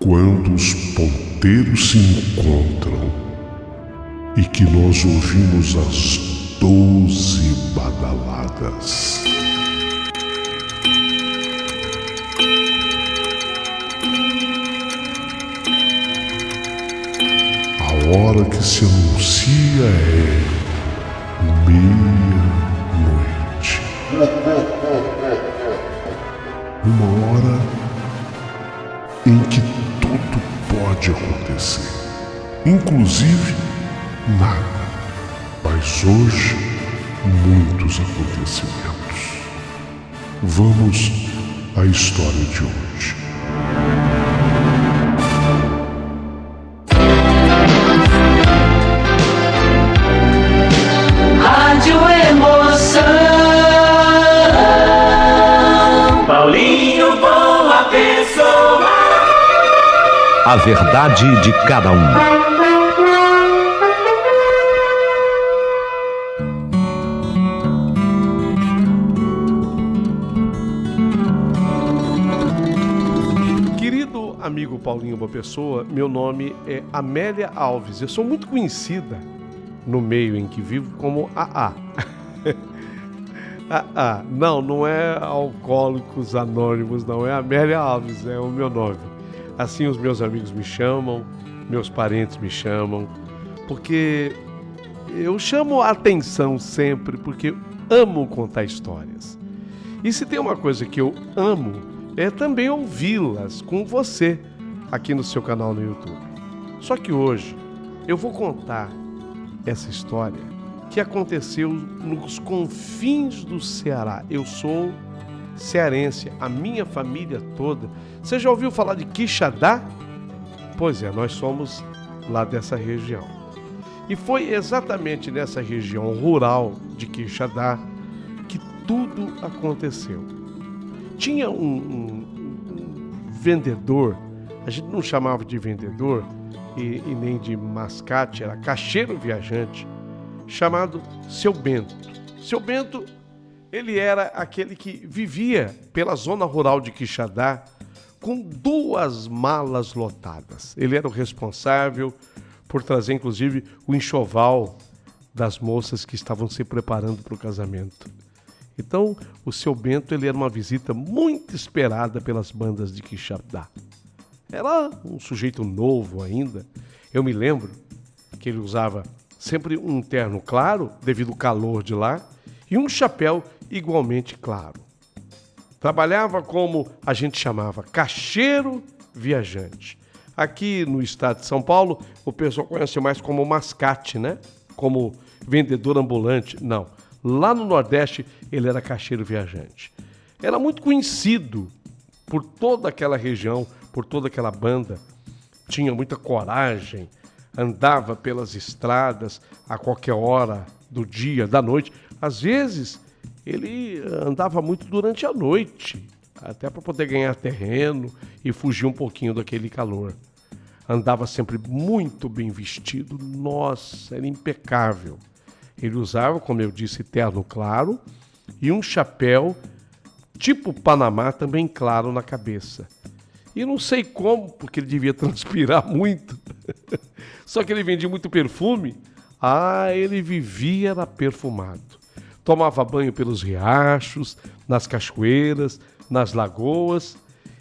Quando os ponteiros se encontram e que nós ouvimos as 12 badaladas. A hora que se anuncia é meia-noite. Uma hora em que tudo pode acontecer, inclusive nada. Mas hoje, muitos acontecimentos. Vamos à história de hoje. Rádio Emoção. Paulinho Boa Pessoa. A verdade de cada um. Amigo Paulinho Boa Pessoa, meu nome é Amélia Alves. Eu sou muito conhecida no meio em que vivo como AA. AA. Não é Alcoólicos Anônimos, não. É Amélia Alves, é o meu nome. Assim os meus amigos me chamam, meus parentes me chamam, porque eu chamo a atenção sempre, porque eu amo contar histórias. E se tem uma coisa que eu amo, é também ouvi-las com você aqui no seu canal no YouTube. Só que hoje eu vou contar essa história que aconteceu nos confins do Ceará. Eu sou cearense, a minha família toda. Você já ouviu falar de Quixadá? Pois é, nós somos lá dessa região. E foi exatamente nessa região rural de Quixadá que tudo aconteceu. Tinha um vendedor, a gente não chamava de vendedor e nem de mascate, era caixeiro viajante, chamado Seu Bento. Seu Bento, ele era aquele que vivia pela zona rural de Quixadá com 2 malas lotadas. Ele era o responsável por trazer, inclusive, o enxoval das moças que estavam se preparando para o casamento. Então, o Seu Bento, ele era uma visita muito esperada pelas bandas de Quixadá. Era um sujeito novo ainda. Eu me lembro que ele usava sempre um terno claro, devido ao calor de lá, e um chapéu igualmente claro. Trabalhava como a gente chamava caixeiro viajante. Aqui no estado de São Paulo, o pessoal conhece mais como mascate, né? Como vendedor ambulante. Não. Lá no Nordeste, ele era caixeiro viajante. Era muito conhecido por toda aquela região, por toda aquela banda. Tinha muita coragem, andava pelas estradas a qualquer hora do dia, da noite. Às vezes, ele andava muito durante a noite, até para poder ganhar terreno e fugir um pouquinho daquele calor. Andava sempre muito bem vestido. Nossa, era impecável. Ele usava, como eu disse, terno claro e um chapéu tipo Panamá também claro na cabeça. E não sei como, porque ele devia transpirar muito. Só que ele vendia muito perfume. Ele vivia era perfumado. Tomava banho pelos riachos, nas cachoeiras, nas lagoas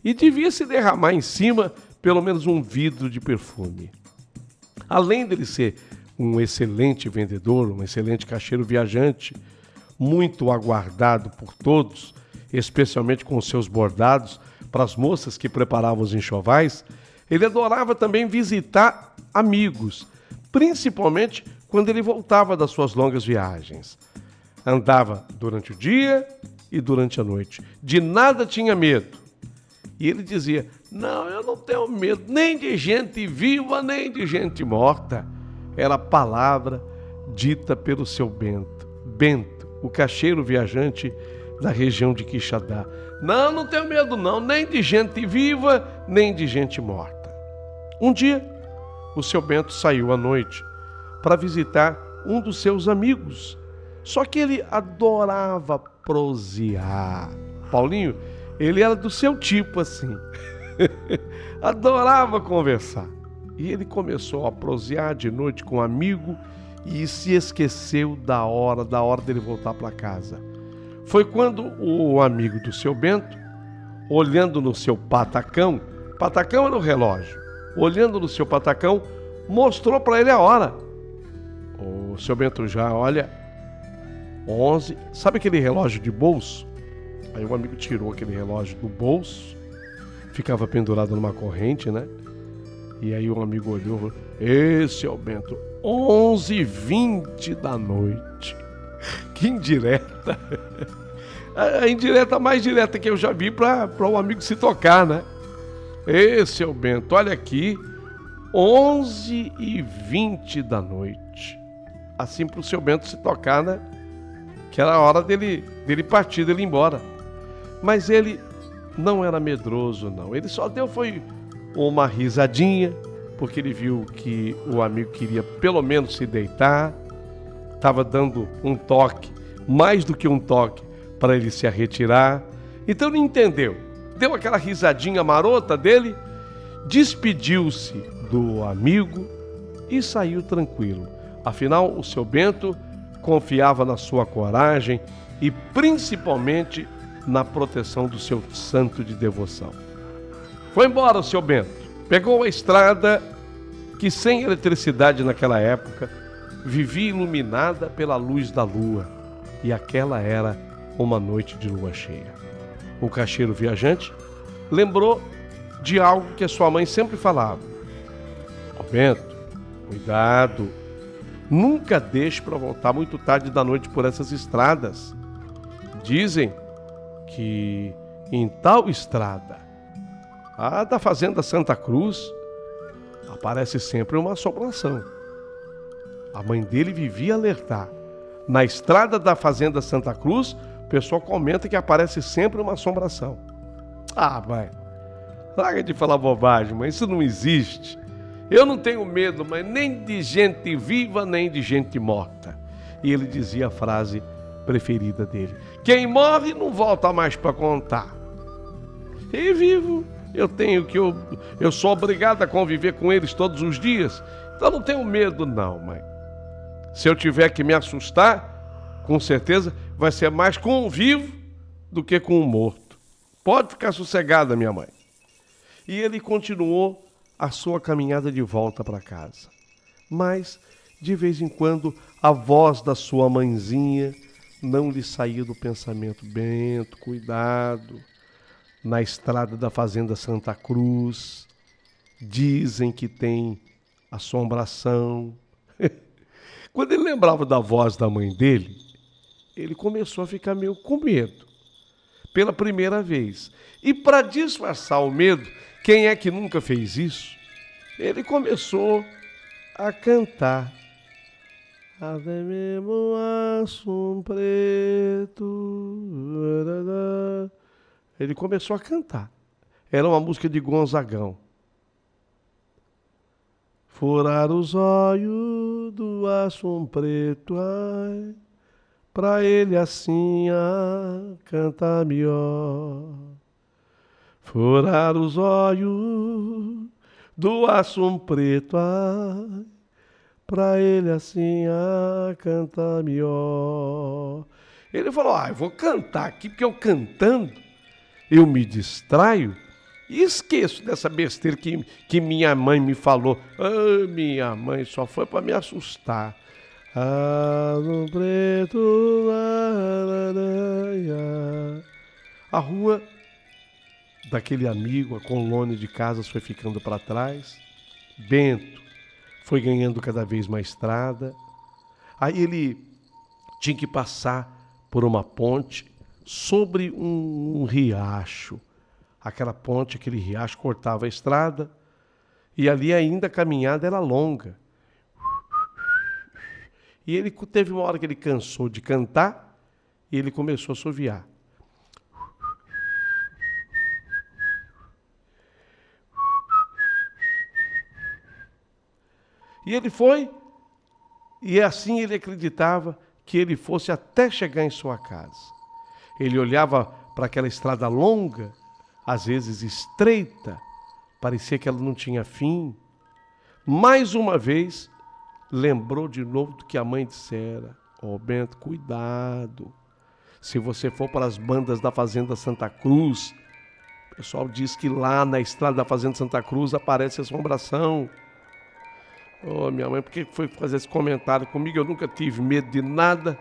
e devia se derramar em cima pelo menos um vidro de perfume. Além dele ser um excelente vendedor, um excelente caixeiro viajante, muito aguardado por todos, especialmente com os seus bordados, para as moças que preparavam os enxovais, ele adorava também visitar amigos, principalmente quando ele voltava das suas longas viagens. Andava durante o dia e durante a noite. De nada tinha medo. E ele dizia: não, eu não tenho medo nem de gente viva, nem de gente morta. Era a palavra dita pelo Seu Bento. Bento, o caixeiro viajante da região de Quixadá. Não tenho medo não, nem de gente viva, nem de gente morta. Um dia, o Seu Bento saiu à noite para visitar um dos seus amigos. Só que ele adorava prosear. Paulinho, ele era do seu tipo assim. Adorava conversar. E ele começou a prosear de noite com um amigo e se esqueceu da hora dele voltar para casa. Foi quando o amigo do seu Bento, olhando no seu patacão era o relógio, olhando no seu patacão, mostrou para ele a hora. O seu Bento já olha, 11, sabe aquele relógio de bolso? Aí o amigo tirou aquele relógio do bolso, ficava pendurado numa corrente, né? E aí o amigo olhou e falou: esse é o Bento, 11h20 da noite. Que indireta. A indireta mais direta que eu já vi para o amigo se tocar, né? Esse é o Bento, olha aqui, 11h20 da noite. Assim para o seu Bento se tocar, né? Que era a hora dele partir, dele ir embora. Mas ele não era medroso, não. Ele só deu foi uma risadinha, porque ele viu que o amigo queria pelo menos se deitar. Estava dando um toque, mais do que um toque, para ele se retirar. Então ele entendeu. Deu aquela risadinha marota dele, despediu-se do amigo e saiu tranquilo. Afinal, o seu Bento confiava na sua coragem e principalmente na proteção do seu santo de devoção. Foi embora o seu Bento, pegou a estrada que sem eletricidade naquela época vivia iluminada pela luz da lua, e aquela era uma noite de lua cheia. O caixeiro viajante lembrou de algo que a sua mãe sempre falava: ó Bento, cuidado, nunca deixe para voltar muito tarde da noite por essas estradas. Dizem que em tal estrada, a da Fazenda Santa Cruz, aparece sempre uma assombração. A mãe dele vivia a alertar. Na estrada da Fazenda Santa Cruz, o pessoal comenta que aparece sempre uma assombração. Ah, mãe, larga de falar bobagem, mãe, isso não existe. Eu não tenho medo, mas nem de gente viva, nem de gente morta. E ele dizia a frase preferida dele: quem morre não volta mais para contar. E vivo, eu sou obrigado a conviver com eles todos os dias, então não tenho medo não, mãe. Se eu tiver que me assustar, com certeza vai ser mais com um vivo do que com um morto. Pode ficar sossegada, minha mãe. E ele continuou a sua caminhada de volta para casa. Mas, de vez em quando, a voz da sua mãezinha não lhe saía do pensamento: Bento, cuidado, na estrada da Fazenda Santa Cruz, dizem que tem assombração. Quando ele lembrava da voz da mãe dele, ele começou a ficar meio com medo, pela primeira vez. E para disfarçar o medo, quem é que nunca fez isso? Ele começou a cantar: ave mesmo aço preto. Ele começou a cantar. Era uma música de Gonzagão. Furar os olhos do aço preto, ai, pra ele assim cantar melhor. Furar os olhos do aço preto, ai, pra ele assim cantar melhor. Ele falou: eu vou cantar aqui, porque eu cantando, eu me distraio e esqueço dessa besteira que minha mãe me falou. Minha mãe só foi para me assustar. No preto, a rua daquele amigo, a colônia de casas foi ficando para trás. Bento foi ganhando cada vez mais estrada. Aí ele tinha que passar por uma ponte sobre um riacho. Aquela ponte, aquele riacho cortava a estrada, e ali ainda a caminhada era longa. E ele teve uma hora que ele cansou de cantar e ele começou a assoviar. E ele foi, e assim ele acreditava que ele fosse até chegar em sua casa. Ele olhava para aquela estrada longa, às vezes estreita, parecia que ela não tinha fim. Mais uma vez, lembrou de novo do que a mãe dissera. Bento, cuidado. Se você for para as bandas da Fazenda Santa Cruz, o pessoal diz que lá na estrada da Fazenda Santa Cruz aparece assombração. Minha mãe, por que foi fazer esse comentário comigo? Eu nunca tive medo de nada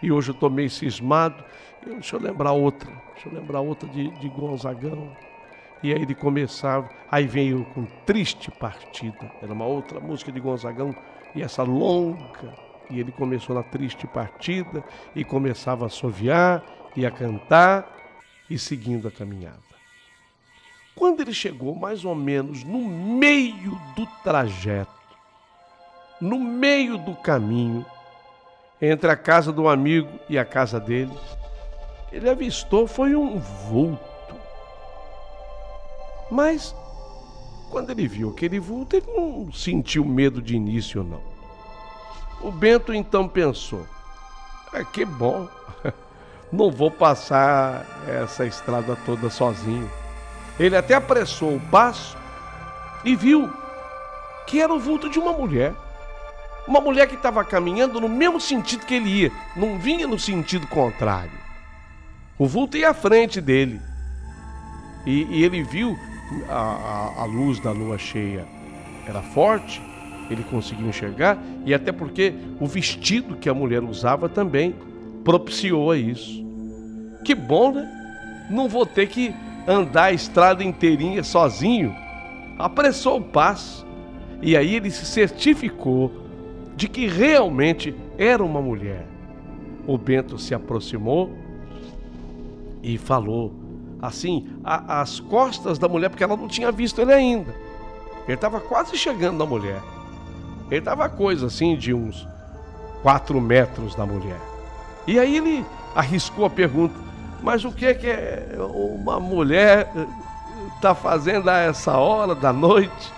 e hoje eu estou meio cismado. Deixa eu lembrar outra de Gonzagão. E aí ele começava, aí veio com Triste Partida, era uma outra música de Gonzagão, e essa longa, e ele começou na Triste Partida, e começava a assoviar, e a cantar, e seguindo a caminhada. Quando ele chegou mais ou menos no meio do trajeto, no meio do caminho, entre a casa do amigo e a casa dele, ele avistou, foi um vulto. Mas, quando ele viu aquele vulto, ele não sentiu medo de início, não. O Bento então pensou, que bom, não vou passar essa estrada toda sozinho. Ele até apressou o passo e viu que era o vulto de uma mulher. Uma mulher que estava caminhando no mesmo sentido que ele ia, não vinha no sentido contrário. O vulto ia à frente dele. E ele viu a luz da lua cheia era forte, ele conseguiu enxergar, e até porque o vestido que a mulher usava também propiciou a isso. Que bom, né? Não vou ter que andar a estrada inteirinha sozinho. Apressou o passo, e aí ele se certificou de que realmente era uma mulher. O Bento se aproximou e falou assim, às costas da mulher, porque ela não tinha visto ele ainda. Ele estava quase chegando na mulher. Ele estava coisa assim de uns 4 metros da mulher. E aí ele arriscou a pergunta, mas o que é uma mulher está fazendo a essa hora da noite,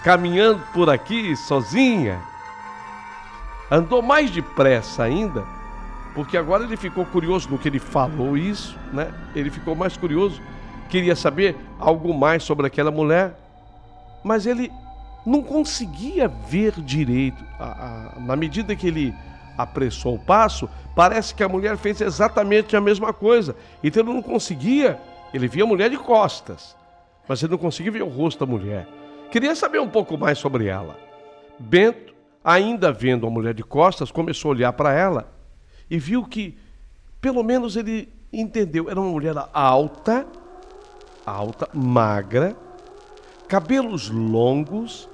caminhando por aqui sozinha? Andou mais depressa ainda, porque agora ele ficou curioso no que ele falou isso, né? Ele ficou mais curioso, queria saber algo mais sobre aquela mulher, mas ele não conseguia ver direito. Na medida que ele apressou o passo, parece que a mulher fez exatamente a mesma coisa. Então ele não conseguia, ele via a mulher de costas, mas ele não conseguia ver o rosto da mulher. Queria saber um pouco mais sobre ela. Bento, ainda vendo a mulher de costas, começou a olhar para ela e viu que, pelo menos ele entendeu, era uma mulher alta, magra, cabelos longos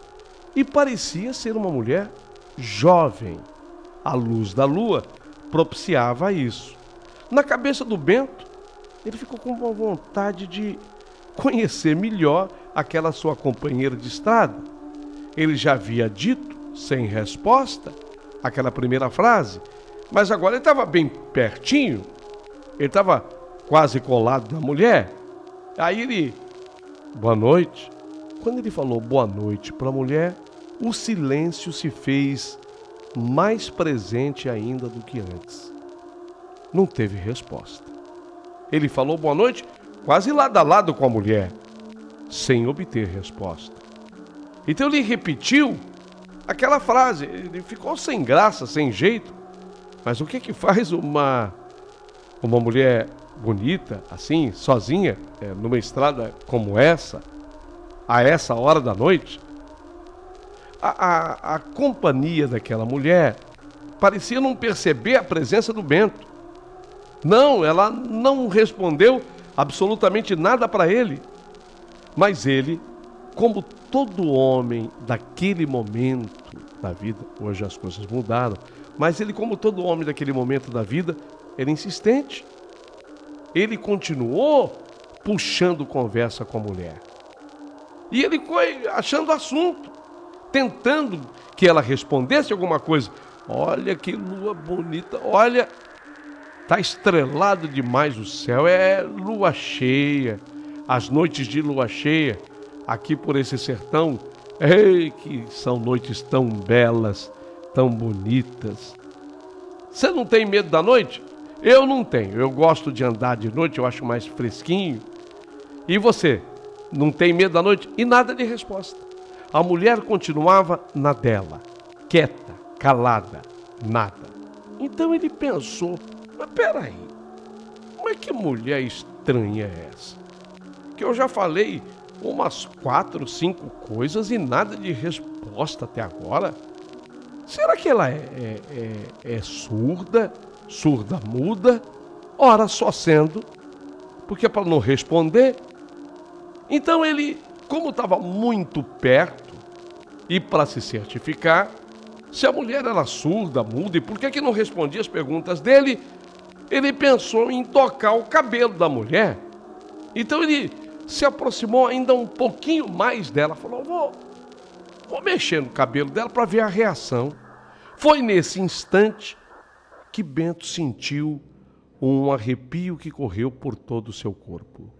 e parecia ser uma mulher jovem. A luz da lua propiciava isso. Na cabeça do Bento, ele ficou com uma vontade de conhecer melhor aquela sua companheira de estrada. Ele já havia dito, sem resposta, aquela primeira frase, mas agora ele estava bem pertinho, ele estava quase colado na mulher. Aí ele, boa noite. Quando ele falou boa noite para a mulher, o silêncio se fez mais presente ainda do que antes. Não teve resposta. Ele falou boa noite quase lado a lado com a mulher, sem obter resposta. Então ele repetiu aquela frase, ele ficou sem graça, sem jeito. Mas o que faz uma mulher bonita, assim, sozinha, numa estrada como essa, a essa hora da noite? A companhia daquela mulher parecia não perceber a presença do Bento. Não, ela não respondeu absolutamente nada para ele. Mas ele, como todo homem daquele momento da vida, hoje as coisas mudaram, mas ele, como todo homem daquele momento da vida, era insistente. Ele continuou puxando conversa com a mulher. E ele foi achando assunto, tentando que ela respondesse alguma coisa. Olha que lua bonita, olha, tá estrelado demais o céu, é lua cheia. As noites de lua cheia, aqui por esse sertão, que são noites tão belas, tão bonitas. Você não tem medo da noite? Eu não tenho, eu gosto de andar de noite, eu acho mais fresquinho. E você? Não tem medo da noite? E nada de resposta. A mulher continuava na dela, quieta, calada, nada. Então ele pensou, mas peraí, mas que mulher estranha é essa? Que eu já falei umas 4, 5 coisas e nada de resposta até agora. Será que ela é surda, surda-muda? Ora, só sendo, porque é para não responder. Então ele, como estava muito perto, e para se certificar, se a mulher era surda, muda, e por que não respondia as perguntas dele, ele pensou em tocar o cabelo da mulher. Então ele se aproximou ainda um pouquinho mais dela, falou, vou mexer no cabelo dela para ver a reação. Foi nesse instante que Bento sentiu um arrepio que correu por todo o seu corpo.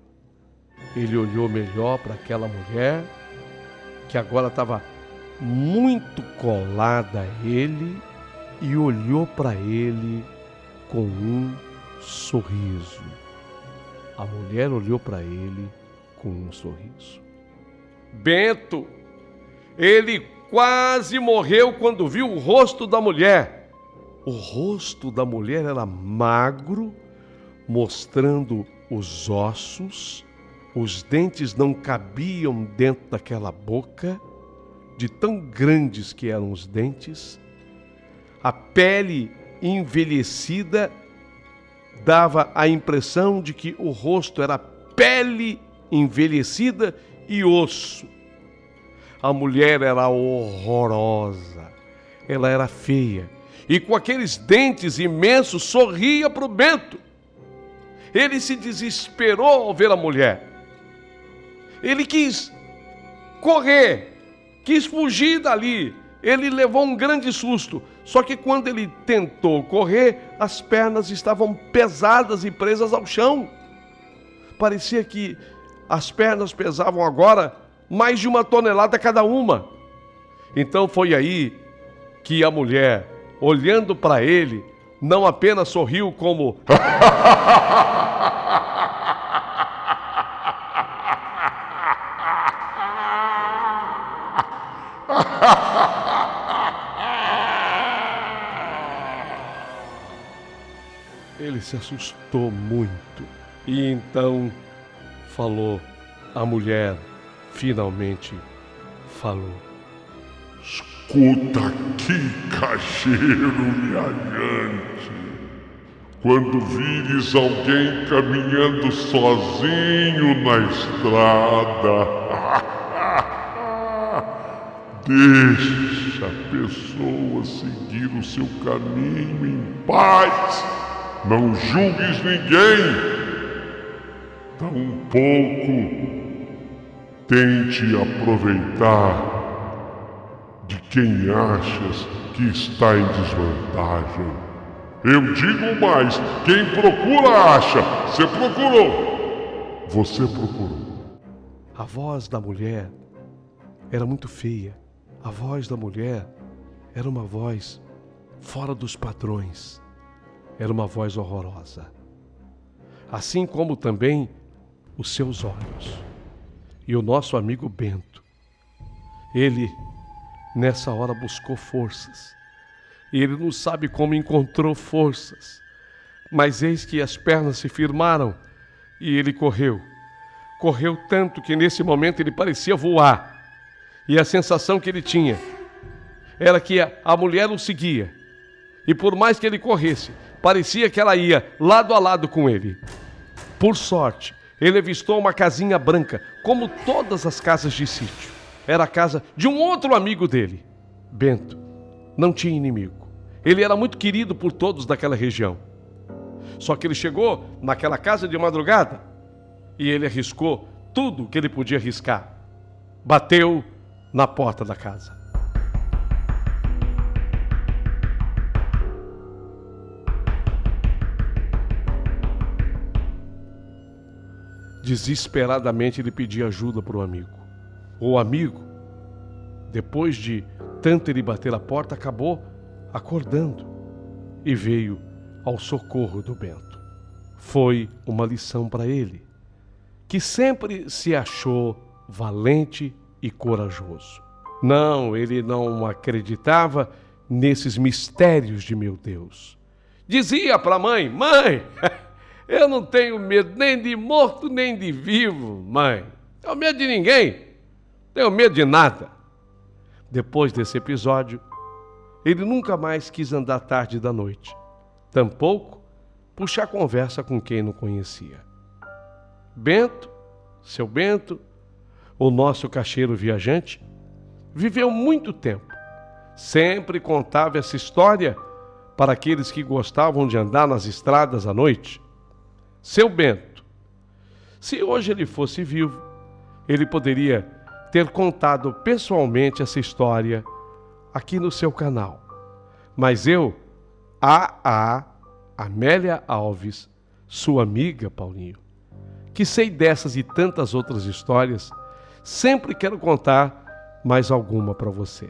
Ele olhou melhor para aquela mulher, que agora estava muito colada a ele, e olhou para ele com um sorriso. A mulher olhou para ele com um sorriso. Bento, ele quase morreu quando viu o rosto da mulher. O rosto da mulher era magro, mostrando os ossos, os dentes não cabiam dentro daquela boca, de tão grandes que eram os dentes. A pele envelhecida dava a impressão de que o rosto era pele envelhecida e osso. A mulher era horrorosa, ela era feia, e com aqueles dentes imensos sorria para o Bento. Ele se desesperou ao ver a mulher. Ele quis correr, quis fugir dali. Ele levou um grande susto. Só que quando ele tentou correr, as pernas estavam pesadas e presas ao chão. Parecia que as pernas pesavam agora mais de 1 tonelada cada uma. Então foi aí que a mulher, olhando para ele, não apenas sorriu como ele se assustou muito. E então falou, a mulher finalmente falou. Escuta aqui, caixeiro viajante. Quando vires alguém caminhando sozinho na estrada, deixa a pessoa seguir o seu caminho em paz. Não julgues ninguém. Tampouco tente aproveitar de quem achas que está em desvantagem. Eu digo mais, quem procura acha. Você procurou. Você procurou. A voz da mulher era muito feia. A voz da mulher era uma voz fora dos padrões. Era uma voz horrorosa. Assim como também os seus olhos. E o nosso amigo Bento, ele nessa hora buscou forças. E ele não sabe como encontrou forças. Mas eis que as pernas se firmaram e ele correu. Correu tanto que nesse momento ele parecia voar. E a sensação que ele tinha era que a mulher o seguia. E por mais que ele corresse, parecia que ela ia lado a lado com ele. Por sorte, ele avistou uma casinha branca, como todas as casas de sítio. Era a casa de um outro amigo dele. Bento não tinha inimigo. Ele era muito querido por todos daquela região. Só que ele chegou naquela casa de madrugada e ele arriscou tudo que ele podia arriscar. Bateu na porta da casa. Desesperadamente ele pedia ajuda para o amigo. O amigo, depois de tanto ele bater a porta, acabou acordando e veio ao socorro do Bento. Foi uma lição para ele, que sempre se achou valente e corajoso. Não, ele não acreditava nesses mistérios de meu Deus. Dizia para a mãe: mãe, eu não tenho medo nem de morto nem de vivo, mãe. Não tenho medo de ninguém, não tenho medo de nada. Depois desse episódio, ele nunca mais quis andar tarde da noite, tampouco puxar conversa com quem não conhecia. Bento, seu Bento, o nosso caixeiro viajante, viveu muito tempo. Sempre contava essa história para aqueles que gostavam de andar nas estradas à noite. Seu Bento, se hoje ele fosse vivo, ele poderia ter contado pessoalmente essa história aqui no seu canal. Mas eu, Amélia Alves, sua amiga, Paulinho, que sei dessas e tantas outras histórias, sempre quero contar mais alguma para você.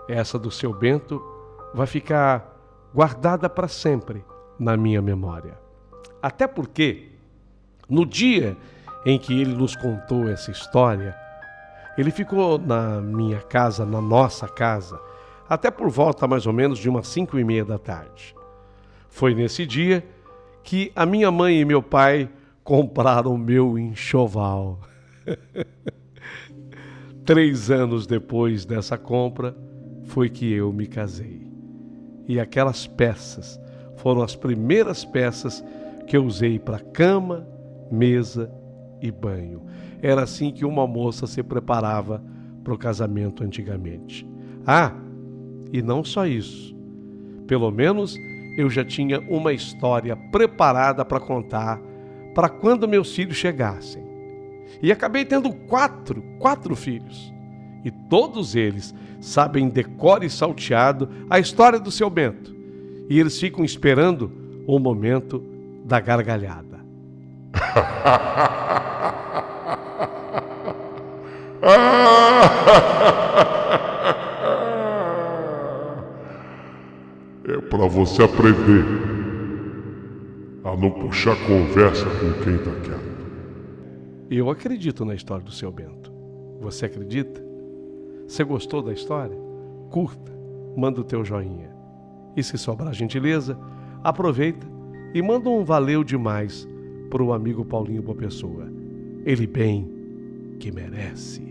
Essa do seu Bento vai ficar guardada para sempre na minha memória. Até porque, no dia em que ele nos contou essa história, ele ficou na minha casa, na nossa casa, até por volta mais ou menos de umas 5:30 da tarde. Foi nesse dia que a minha mãe e meu pai compraram o meu enxoval. 3 anos depois dessa compra, foi que eu me casei. E aquelas peças foram as primeiras peças que eu usei para cama, mesa e banho. Era assim que uma moça se preparava para o casamento antigamente. Ah, e não só isso. Pelo menos eu já tinha uma história preparada para contar para quando meus filhos chegassem. E acabei tendo quatro filhos. E todos eles sabem de cor e salteado a história do seu Bento. E eles ficam esperando o momento da gargalhada. É para você aprender a não puxar conversa com quem tá quieto. Eu acredito na história do seu Bento. Você acredita? Você gostou da história? Curta, manda o teu joinha. E se sobrar gentileza, aproveita e manda um valeu demais para o amigo Paulinho Boa Pessoa. Ele bem que merece.